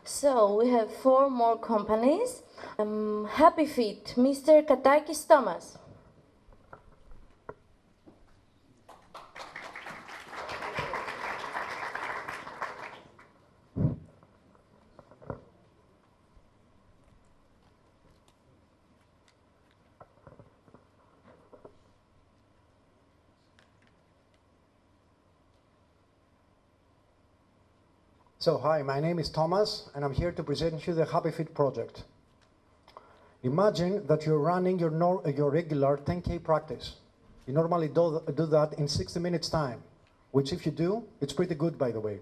So we have 4 more companies. Happy Feet, Mr. Katakis Thomas. So hi, my name is Thomas, and I'm here to present you the Happy Fit project. Imagine that you're running your regular 10K practice. You normally do that in 60 minutes time, which if you do, it's pretty good, by the way.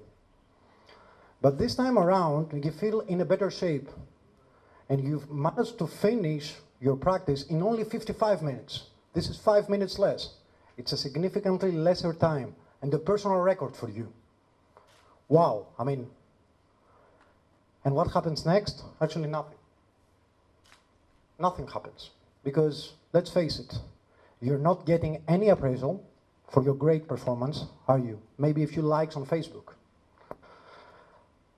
But this time around, you feel in a better shape, and you've managed to finish your practice in only 55 minutes. This is 5 minutes less. It's a significantly lesser time, and a personal record for you. Wow, I mean, and what happens next? Actually nothing. Nothing happens, because let's face it, you're not getting any appraisal for your great performance, are you? Maybe a few likes on Facebook.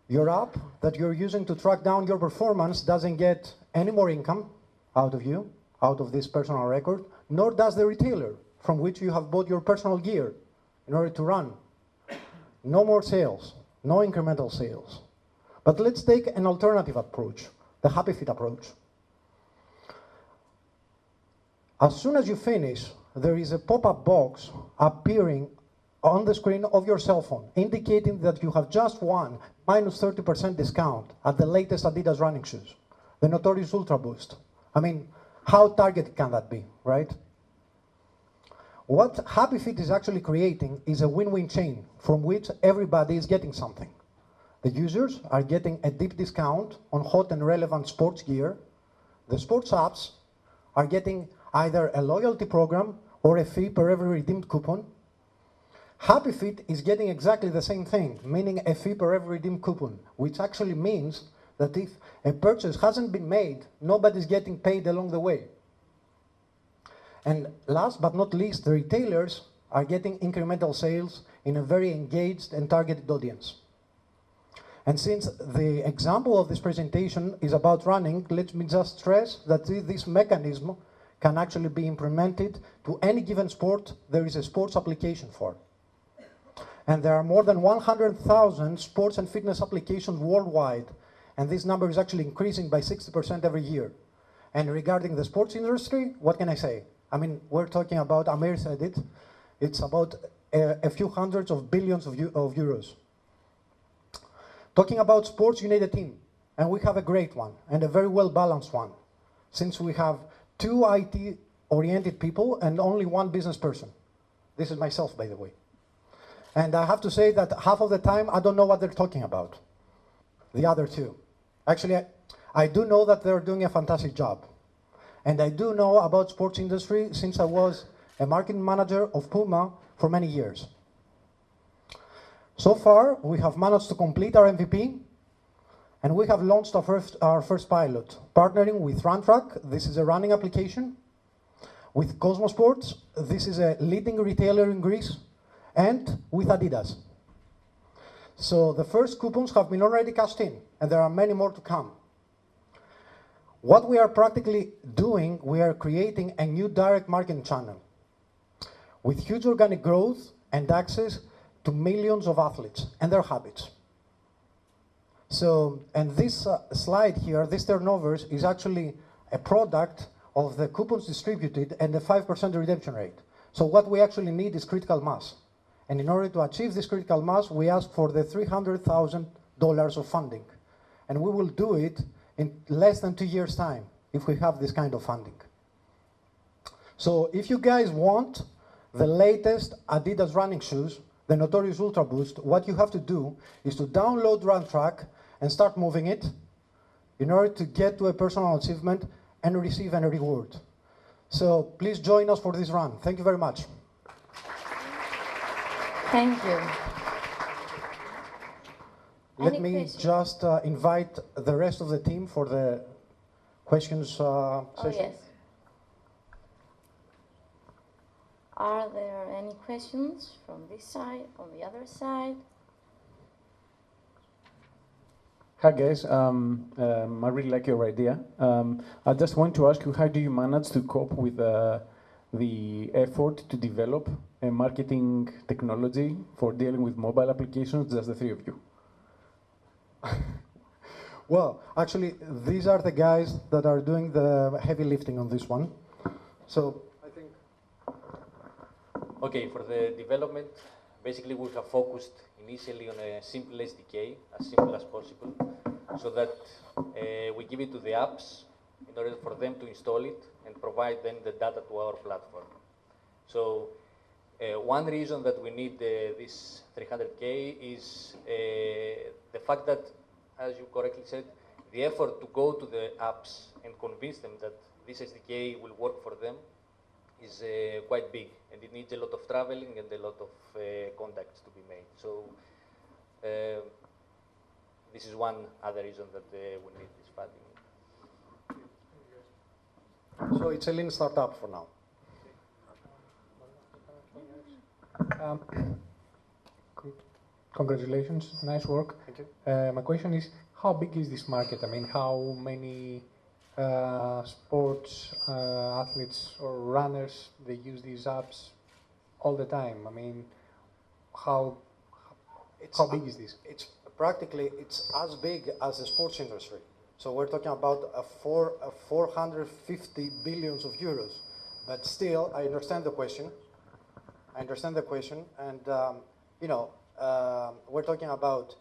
Your app that you're using to track down your performance doesn't get any more income out of you, out of this personal record, nor does the retailer from which you have bought your personal gear in order to run. No more sales, no incremental sales. But let's take an alternative approach, the Happy Fit approach. As soon as you finish, there is a pop-up box appearing on the screen of your cell phone, indicating that you have just won minus 30% discount at the latest Adidas running shoes, the notorious Ultra Boost. I mean, how targeted can that be, right? What Happy Fit is actually creating is a win-win chain from which everybody is getting something. The users are getting a deep discount on hot and relevant sports gear. The sports apps are getting either a loyalty program or a fee per every redeemed coupon. Happy Fit is getting exactly the same thing, meaning a fee per every redeemed coupon, which actually means that if a purchase hasn't been made, nobody's getting paid along the way. And last but not least, the retailers are getting incremental sales in a very engaged and targeted audience. And since the example of this presentation is about running, let me just stress that this mechanism can actually be implemented to any given sport there is a sports application for. And there are more than 100,000 sports and fitness applications worldwide, and this number is actually increasing by 60% every year. And regarding the sports industry, what can I say? I mean, we're talking about, Amir said it, it's about a few hundreds of billions of euros. Talking about sports, you need a team, and we have a great one, and a very well-balanced one, since we have 2 IT-oriented people and only 1 business person. This is myself, by the way. And I have to say that half of the time, I don't know what they're talking about. The other 2. Actually, I do know that they're doing a fantastic job. And I do know about sports industry since I was a marketing manager of Puma for many years. So far, we have managed to complete our MVP, and we have launched our first pilot, partnering with RunTrack, this is a running application, with Cosmosports, this is a leading retailer in Greece, and with Adidas. So the first coupons have been already cashed in, and there are many more to come. What we are practically doing, we are creating a new direct marketing channel with huge organic growth and access to millions of athletes and their habits. So, and this slide here, this turnovers is actually a product of the coupons distributed and the 5% redemption rate. So what we actually need is critical mass. And in order to achieve this critical mass, we ask for the $300,000 of funding. And we will do it in less than 2 years' time if we have this kind of funding. So if you guys want the latest Adidas running shoes, the notorious Ultra Boost, what you have to do is to download RunTrack and start moving it in order to get to a personal achievement and receive a reward. So please join us for this run. Thank you very much. Thank you. Let me just invite the rest of the team for the questions session. Oh, yes. Are there any questions from this side, on the other side? Hi guys, I really like your idea. I just want to ask you, how do you manage to cope with the effort to develop a marketing technology for dealing with mobile applications, just the three of you? Well, actually, these are the guys that are doing the heavy lifting on this one. So I think. Okay, for the development, basically we have focused initially on a simple SDK, as simple as possible, so that we give it to the apps in order for them to install it and provide then the data to our platform. So one reason that we need this 300K is the fact that, as you correctly said, the effort to go to the apps and convince them that this SDK will work for them is quite big, and it needs a lot of traveling and a lot of contacts to be made. So this is one other reason that we need this funding. So it's a lean startup for now. Congratulations, nice work. Thank you. My question is, how big is this market? I mean, how many sports athletes or runners, they use these apps all the time? I mean, how big is this? It's practically, it's as big as the sports industry. So we're talking about 450 billions of euros. But still, I understand the question. And we're talking about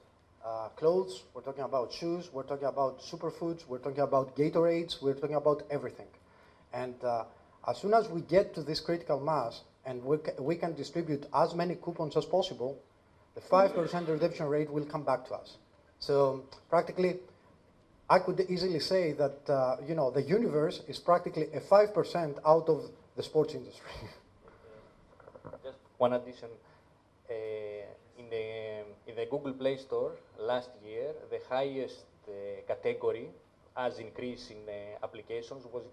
clothes, we're talking about shoes, we're talking about superfoods, we're talking about Gatorades, we're talking about everything. And as soon as we get to this critical mass and we can distribute as many coupons as possible, the 5% redemption rate will come back to us. So practically, I could easily say that the universe is practically a 5% out of the sports industry. Just one addition. In the Google Play Store last year, the highest category as increase in applications was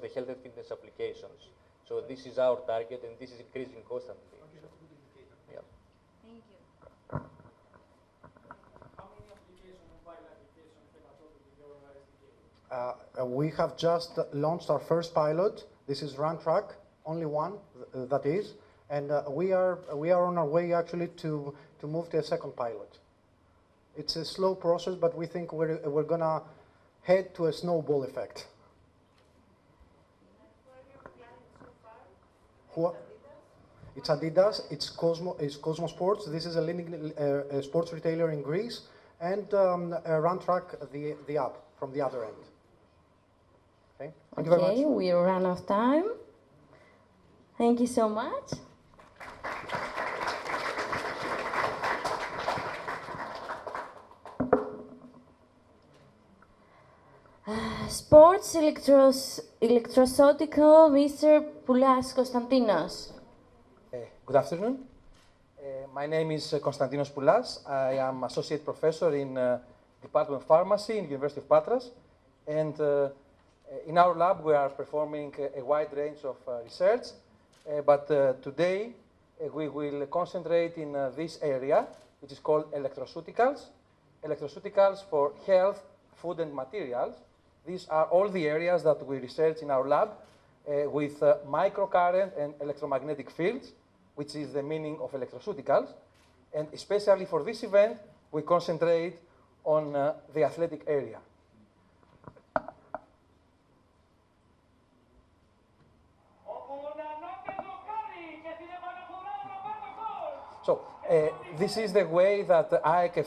the health and fitness applications. So this is our target, and this is increasing constantly. Okay, so, that's a good indicator. yeah. Thank you. How many applications, mobile applications, have adopted your SDK? We have just launched our first pilot. This is RunTrack, only one that is. And we are on our way actually to move to a second pilot. It's a slow process, but we think we're gonna head to a snowball effect. Who? It's Adidas. It's Cosmo Sports. This is a leading sports retailer in Greece, and RunTrack, the app from the other end. Okay. Thank you very much. Okay, we ran out of time. Thank you so much. Sports electroceutical, Mr. Poulas Konstantinos. Good afternoon. My name is Konstantinos Poulas. I am associate professor in Department of Pharmacy in University of Patras. And in our lab, we are performing a wide range of research. But today, we will concentrate in this area, which is called electroceuticals. Electroceuticals for health, food, and materials. These are all the areas that we research in our lab with microcurrent and electromagnetic fields, which is the meaning of electroceuticals. And especially for this event, we concentrate on the athletic area. So this is the way that AEK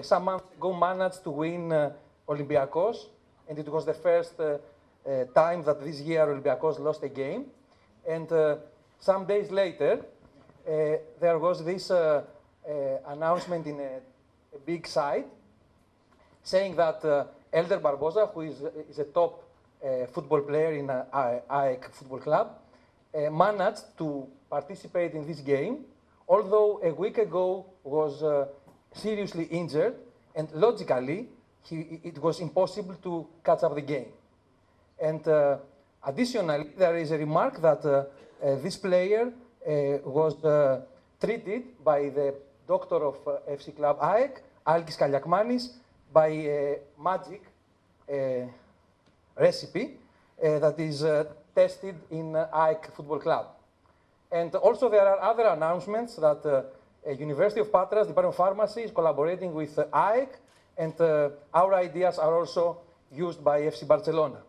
some months ago managed to win Olympiacos, and it was the first time that this year Olympiacos lost a game. And some days later, there was this announcement in a big site saying that Elder Barbosa, who is a top football player in AEK Football Club, managed to participate in this game, although a week ago was seriously injured, and logically, it was impossible to catch up the game. And additionally, there is a remark that this player was treated by the doctor of FC Club AEK, Alkis Kaliakmanis, by a magic recipe that is tested in AEK Football Club. And also there are other announcements that University of Patras, Department of Pharmacy is collaborating with AEK, and our ideas are also used by FC Barcelona.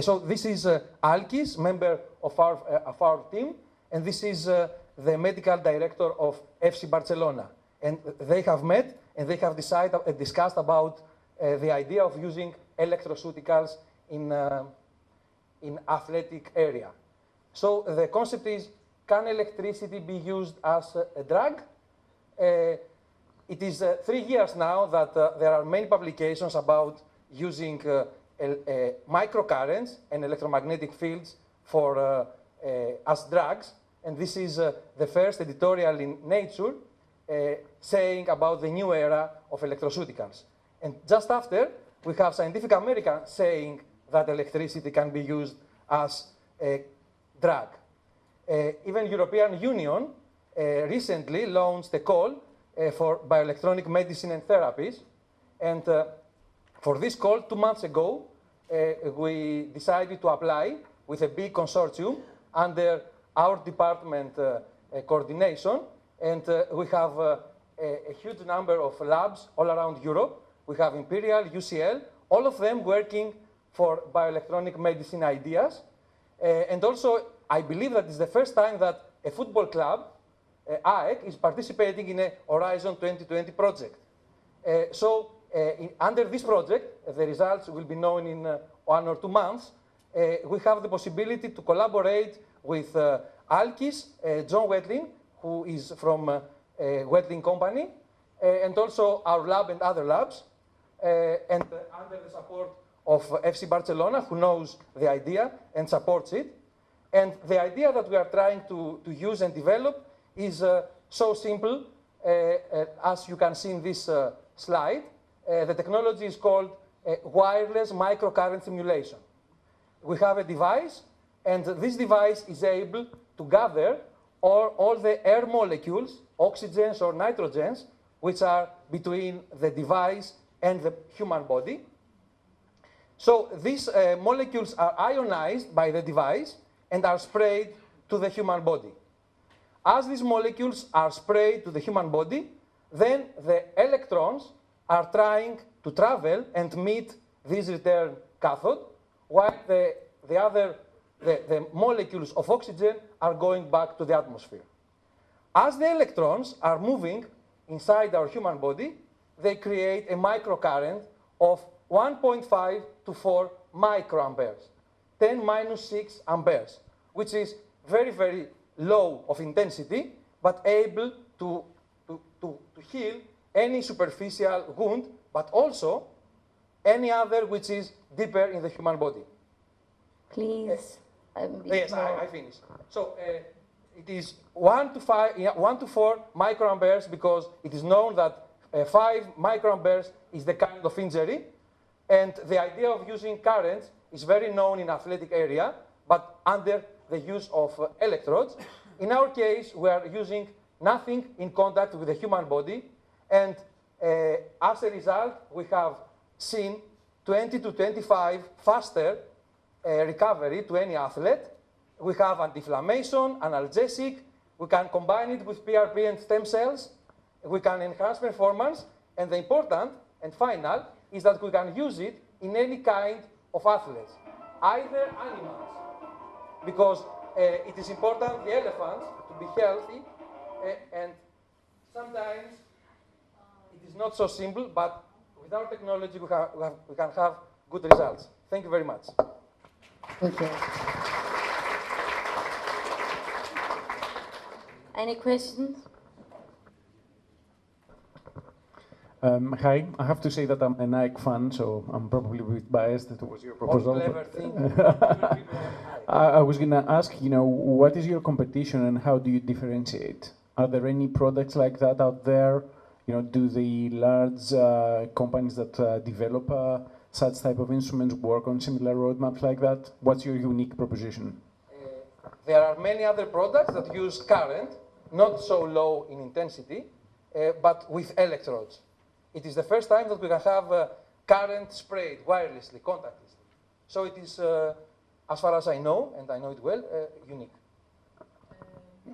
So this is Alkis, member of our team, and this is the medical director of FC Barcelona. And they have met and they have discussed about the idea of using electroceuticals in athletic area. So the concept is, can electricity be used as a drug? It is 3 years now that there are many publications about using microcurrents and electromagnetic fields for, as drugs. And this is the first editorial in Nature saying about the new era of electroceuticals. And just after, we have Scientific American saying that electricity can be used as a drug. Even European Union recently launched a call for bioelectronic medicine and therapies. And for this call, 2 months ago, we decided to apply with a big consortium under our department coordination. And we have a huge number of labs all around Europe. We have Imperial, UCL, all of them working for bioelectronic medicine ideas. And also, I believe that it's the first time that a football club, AEK, is participating in a Horizon 2020 project. Under this project, the results will be known in 1 or 2 months. We have the possibility to collaborate with Alkis, John Wetlin, who is from Wetlin Company, and also our lab and other labs, and under the support of FC Barcelona, who knows the idea and supports it. And the idea that we are trying to use and develop is so simple, as you can see in this slide. The technology is called wireless microcurrent simulation. We have a device, and this device is able to gather all the air molecules, oxygens or nitrogens, which are between the device and the human body. So these molecules are ionized by the device and are sprayed to the human body. As these molecules are sprayed to the human body, then the electrons are trying to travel and meet this return cathode, while the molecules of oxygen are going back to the atmosphere. As the electrons are moving inside our human body, they create a microcurrent of 1.5 to 4 microamperes, 10 minus 6 amperes, which is very, very low of intensity, but able to heal any superficial wound, but also any other which is deeper in the human body. Please. Yes, I finished. So it is 1 to 4 microamperes, because it is known that 5 microamperes is the kind of injury. And the idea of using currents is very known in athletic area, but under the use of electrodes. In our case, we are using nothing in contact with the human body. And as a result, we have seen 20 to 25 faster recovery to any athlete. We have anti-inflammation, analgesic. We can combine it with PRP and stem cells. We can enhance performance. And the important and final is that we can use it in any kind of athletes, either animals, because it is important, the elephants, to be healthy, and sometimes it is not so simple, but with our technology we can have good results. Thank you very much. Okay. Any questions? Hi, I have to say that I'm a Nike fan, so I'm probably a bit biased towards your proposal. All clever thing. I was going to ask, what is your competition and how do you differentiate? Are there any products like that out there? Do the large companies that develop such type of instruments work on similar roadmaps like that? What's your unique proposition? There are many other products that use current, not so low in intensity, but with electrodes. It is the first time that we can have current sprayed wirelessly, contactlessly. So it is, as far as I know, and I know it well, unique.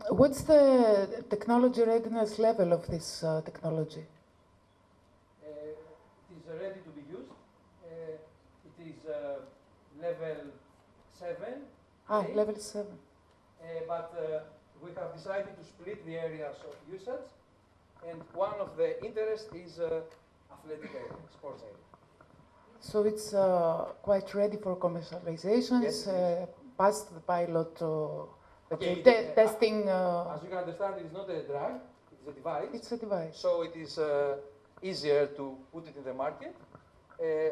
What's the technology readiness level of this technology? It is ready to be used. It is level 7. eight. Level 7. But we have decided to split the areas of usage, and one of the interests is athletic area, sports area. So it's quite ready for commercialization. Yes, It's past the pilot Okay, testing. As you can understand, it is not a drug, it's a device. It's a device. So it is easier to put it in the market.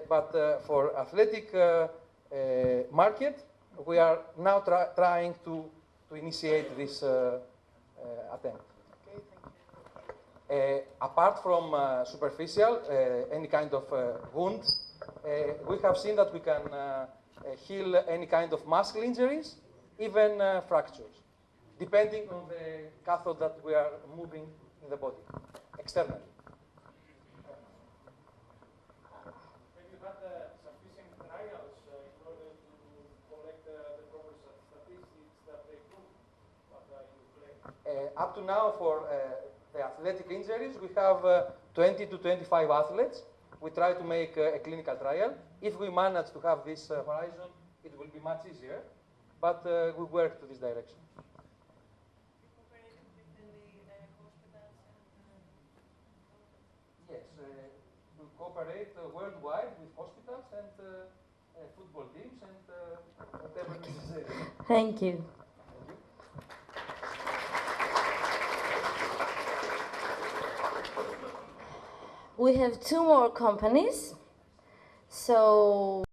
But for athletic market, we are now trying to initiate this attempt. Okay, thank you. Apart from superficial, any kind of wound, we have seen that we can heal any kind of muscle injuries, even fractures, depending on the cathode that we are moving in the body, externally. Have you had sufficient trials in order to collect the proper statistics that they prove what you claim? Up to now, for the athletic injuries, we have 20 to 25 athletes. We try to make a clinical trial. If we manage to have this horizon, it will be much easier. But we work to this direction. Yes, we cooperate worldwide with hospitals and football teams and whatever necessary. Thank you. We have two more companies. So